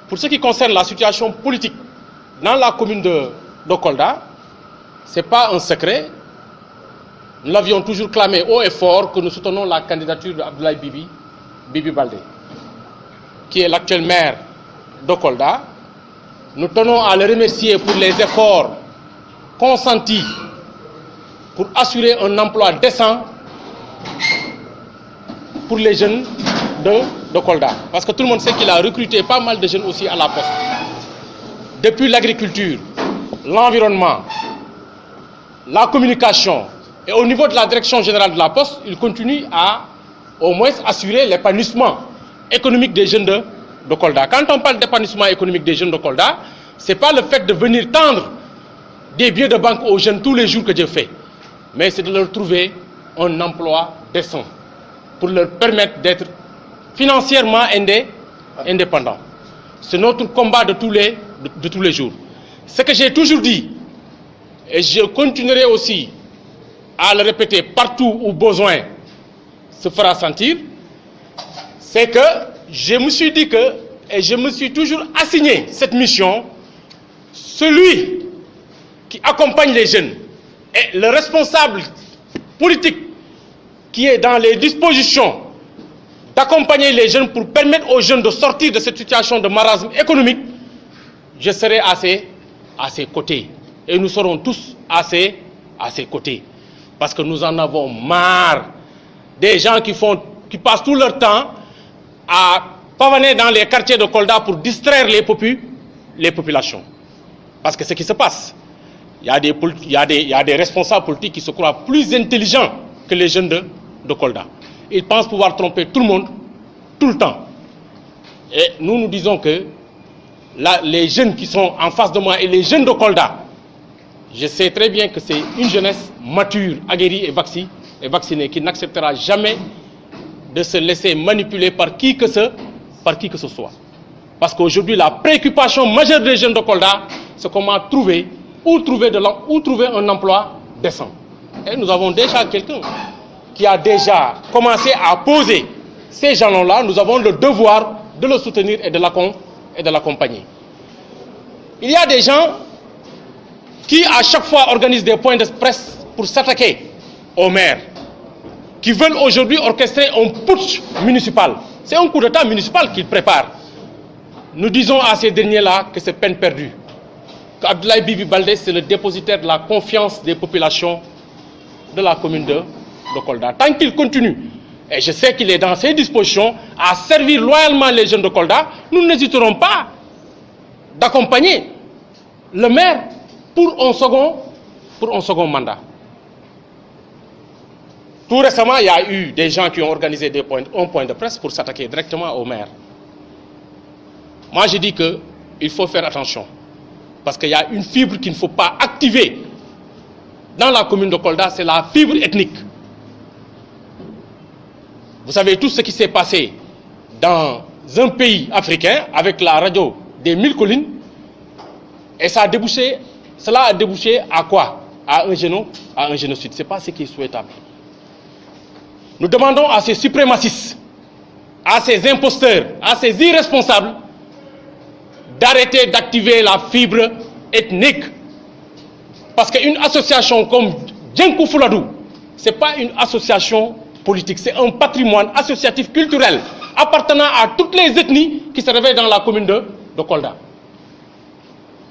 pour ce qui concerne la situation politique dans la commune de Kolda, ce n'est pas un secret. Nous l'avions toujours clamé haut et fort que nous soutenons la candidature d'Abdoulaye Bibi Baldé, qui est l'actuel maire de Kolda. Nous tenons à le remercier pour les efforts consentis pour assurer un emploi décent pour les jeunes de Kolda. Parce que tout le monde sait qu'il a recruté pas mal de jeunes aussi à la poste. Depuis l'agriculture, l'environnement, la communication et au niveau de la direction générale de la poste, il continue à au moins assurer l'épanouissement économique des jeunes de Kolda. Quand on parle d'épanouissement économique des jeunes de Kolda, ce n'est pas le fait de venir tendre des billets de banque aux jeunes tous les jours que Dieu fait, mais c'est de leur trouver un emploi décent pour leur permettre d'être financièrement indépendants. C'est notre combat de tous les jours. Ce que j'ai toujours dit, et je continuerai aussi à le répéter partout où besoin se fera sentir, c'est que je me suis dit que, et je me suis toujours assigné cette mission, celui qui accompagne les jeunes et le responsable politique qui est dans les dispositions d'accompagner les jeunes pour permettre aux jeunes de sortir de cette situation de marasme économique, je serai à ses côtés. Et nous serons tous à ses côtés. Parce que nous en avons marre des gens qui passent tout leur temps à pavaner dans les quartiers de Kolda pour distraire les populations. Parce que ce qui se passe, il y a des responsables politiques qui se croient plus intelligents que les jeunes de Kolda. Ils pensent pouvoir tromper tout le monde, tout le temps. Et nous disons que les jeunes qui sont en face de moi et les jeunes de Kolda, je sais très bien que c'est une jeunesse mature, aguerrie et vaccinée qui n'acceptera jamais de se laisser manipuler par qui que ce soit. Parce qu'aujourd'hui, la préoccupation majeure des jeunes de Kolda, c'est comment trouver un emploi décent. Et nous avons déjà quelqu'un qui a déjà commencé à poser ces jalons-là. Nous avons le devoir de le soutenir et de l'accompagner. Il y a des gens qui à chaque fois organisent des points de presse pour s'attaquer aux maires, qui veulent aujourd'hui orchestrer un putsch municipal. C'est un coup d'État municipal qu'ils préparent. Nous disons à ces derniers-là que c'est peine perdue. Qu'Abdoulaye Bibi Baldé, c'est le dépositaire de la confiance des populations de la commune de Kolda. Tant qu'il continue, et je sais qu'il est dans ses dispositions, à servir loyalement les jeunes de Kolda, nous n'hésiterons pas d'accompagner le maire pour un second mandat. Tout récemment, il y a eu des gens qui ont organisé un point de presse pour s'attaquer directement au maire. Moi, je dis qu'il faut faire attention. Parce qu'il y a une fibre qu'il ne faut pas activer dans la commune de Kolda, c'est la fibre ethnique. Vous savez tout ce qui s'est passé dans un pays africain avec la radio des 1000 collines. Et cela a débouché à quoi? À un génocide. Ce n'est pas ce qui est souhaitable. Nous demandons à ces suprémacistes, à ces imposteurs, à ces irresponsables d'arrêter d'activer la fibre ethnique. Parce qu'une association comme Djenkou Fouladou, ce n'est pas une association politique, c'est un patrimoine associatif culturel appartenant à toutes les ethnies qui se réveillent dans la commune de Kolda.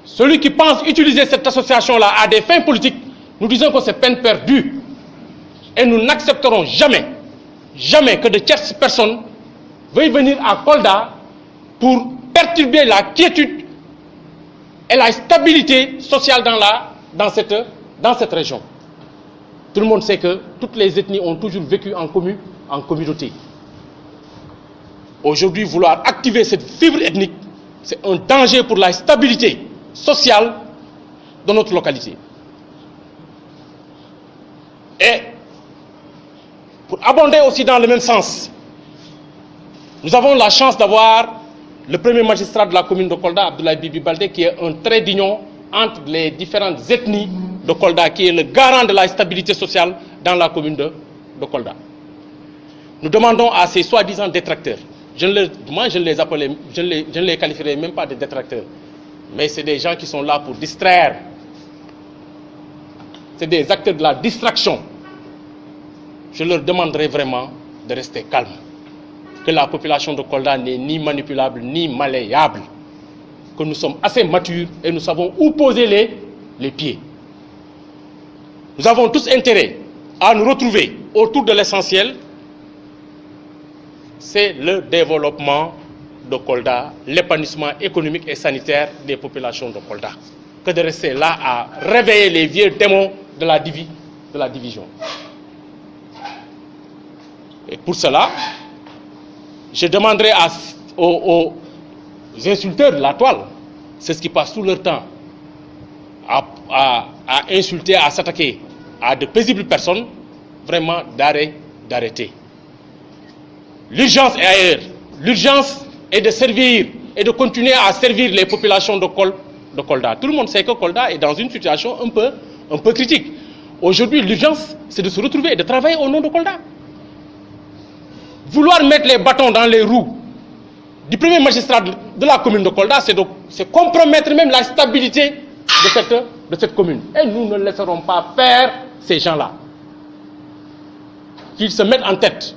Celui qui pense utiliser cette association-là à des fins politiques, nous disons que c'est peine perdue. Et nous n'accepterons jamais que de tierces personnes veuillent venir à Kolda pour perturber la quiétude et la stabilité sociale dans cette région. Tout le monde sait que toutes les ethnies ont toujours vécu en communauté. Aujourd'hui, vouloir activer cette fibre ethnique, c'est un danger pour la stabilité sociale de notre localité. Et pour abonder aussi dans le même sens, nous avons la chance d'avoir le premier magistrat de la commune de Kolda, Abdoulaye Bibi Baldé, qui est un trait d'union entre les différentes ethnies de Kolda, qui est le garant de la stabilité sociale dans la commune de Kolda. Nous demandons à ces soi-disant détracteurs moi je ne les qualifierais même pas de détracteurs. Mais c'est des gens qui sont là pour distraire. C'est des acteurs de la distraction. Je leur demanderai vraiment de rester calme. Que la population de Kolda n'est ni manipulable ni malléable. Que nous sommes assez matures et nous savons où poser les pieds. Nous avons tous intérêt à nous retrouver autour de l'essentiel. C'est le développement de Kolda, l'épanouissement économique et sanitaire des populations de Kolda. Que de rester là à réveiller les vieux démons de la division. Et pour cela, je demanderai aux insulteurs de la toile, c'est ce qui passe tout leur temps, à insulter, à s'attaquer à de paisibles personnes, vraiment d'arrêter. L'urgence est ailleurs. L'urgence est de servir et de continuer à servir les populations de Kolda. Tout le monde sait que Kolda est dans une situation un peu critique. Aujourd'hui, l'urgence, c'est de se retrouver et de travailler au nom de Kolda. Vouloir mettre les bâtons dans les roues du premier magistrat de la commune de Kolda, c'est compromettre même la stabilité de cette commune. Et nous ne laisserons pas faire ces gens-là. Qu'ils se mettent en tête.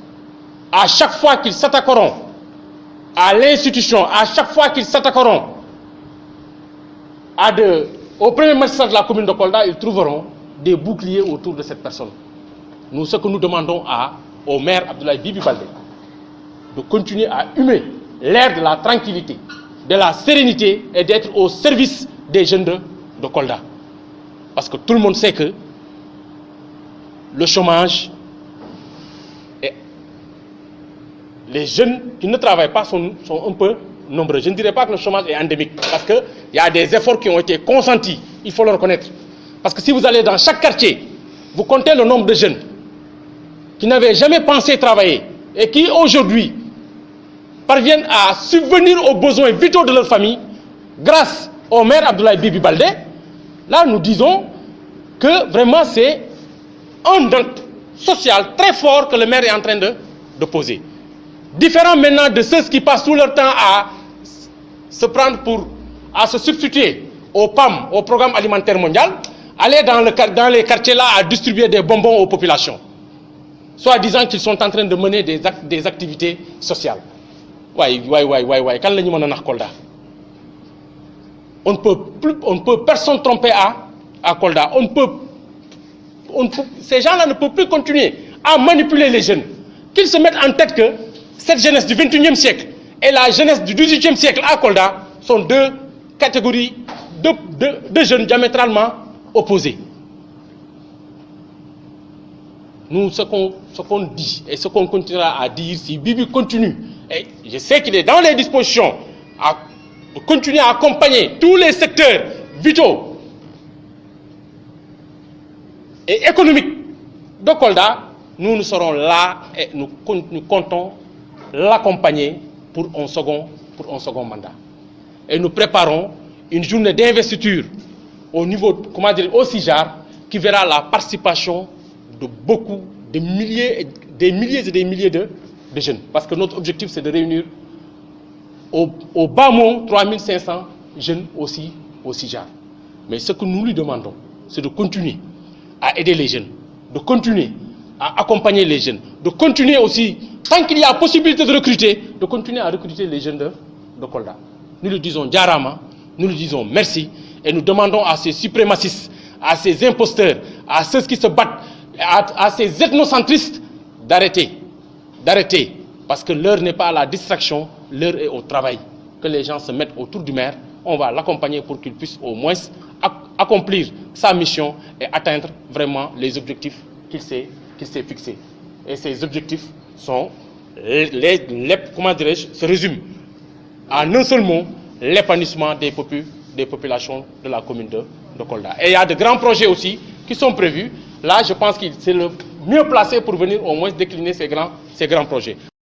À chaque fois qu'ils s'attaqueront à l'institution, à chaque fois qu'ils s'attaqueront au premier magistrat de la commune de Kolda, ils trouveront des boucliers autour de cette personne. Nous, ce que nous demandons au maire Abdoulaye Bibi Baldé, de continuer à humer l'air de la tranquillité, de la sérénité et d'être au service des jeunes de Kolda. Parce que tout le monde sait que le chômage, les jeunes qui ne travaillent pas sont un peu nombreux. Je ne dirais pas que le chômage est endémique, parce qu'il y a des efforts qui ont été consentis, il faut le reconnaître. Parce que si vous allez dans chaque quartier, vous comptez le nombre de jeunes qui n'avaient jamais pensé travailler et qui aujourd'hui parviennent à subvenir aux besoins vitaux de leur famille grâce au maire Abdoulaye Bibi Baldé. Là, nous disons que vraiment c'est un acte social très fort que le maire est en train de poser. Différent maintenant de ceux qui passent tout leur temps à se substituer au PAM, au Programme Alimentaire Mondial, aller dans les quartiers là à distribuer des bonbons aux populations, soit disant qu'ils sont en train de mener des activités sociales. Quand les gens sont Kolda, on ne peut personne tromper à Kolda. Ces gens-là ne peuvent plus continuer à manipuler les jeunes. Qu'ils se mettent en tête que cette jeunesse du 21e siècle et la jeunesse du 18e siècle à Kolda sont deux catégories de jeunes diamétralement opposées. Nous, ce qu'on dit et ce qu'on continuera à dire, si Bibi continue, et je sais qu'il est dans les dispositions à continuer à accompagner tous les secteurs vitaux et économiques de Kolda, nous serons là et nous comptons l'accompagner pour un second mandat. Et nous préparons une journée d'investiture au niveau, au CIJAR, qui verra la participation de des milliers et des milliers de jeunes. Parce que notre objectif, c'est de réunir au bas mot 3500 jeunes aussi au CIJAR. Mais ce que nous lui demandons, c'est de continuer à aider les jeunes, de continuer à accompagner les jeunes, de continuer aussi, tant qu'il y a possibilité de recruter, de continuer à recruter les jeunes de Kolda. Nous lui disons Djarama, nous lui disons merci, et nous demandons à ces suprémacistes, à ces imposteurs, à ceux qui se battent, à ces ethnocentristes, d'arrêter, parce que l'heure n'est pas à la distraction, l'heure est au travail. Que les gens se mettent autour du maire, on va l'accompagner pour qu'il puisse au moins accomplir sa mission et atteindre vraiment les objectifs qu'il s'est fixés. Et ces objectifs sont, se résument en un seul mot, l'épanouissement des populations de la commune de Kolda. Et il y a de grands projets aussi qui sont prévus. Là, je pense que c'est le mieux placé pour venir au moins décliner ces grands projets.